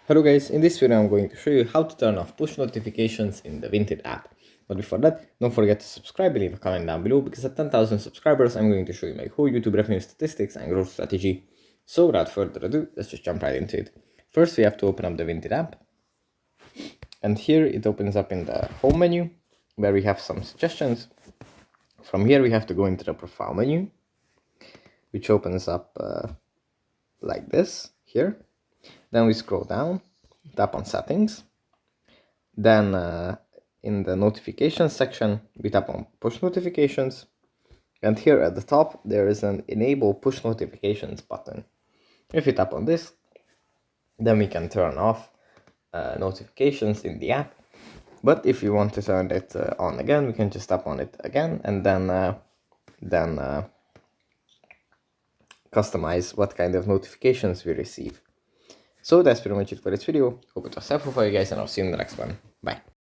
Hello guys, in this video I'm going to show you how to turn off push notifications in the Vinted app. But before that, don't forget to subscribe and leave a comment down below because at 10,000 subscribers I'm going to show you my whole YouTube revenue statistics and growth strategy. So without further ado, let's just jump right into it. First we have to open up the Vinted app. And here it opens up in the home menu where we have some suggestions. From here we have to go into the profile menu, which opens up like this here. Then we scroll down, tap on settings. Then in the notifications section, we tap on push notifications. And here at the top, there is an enable push notifications button. If you tap on this, then we can turn off notifications in the app. But if you want to turn it on again, we can just tap on it again and then customize what kind of notifications we receive. So that's pretty much it for this video. Hope it was helpful for you guys and I'll see you in the next one. Bye.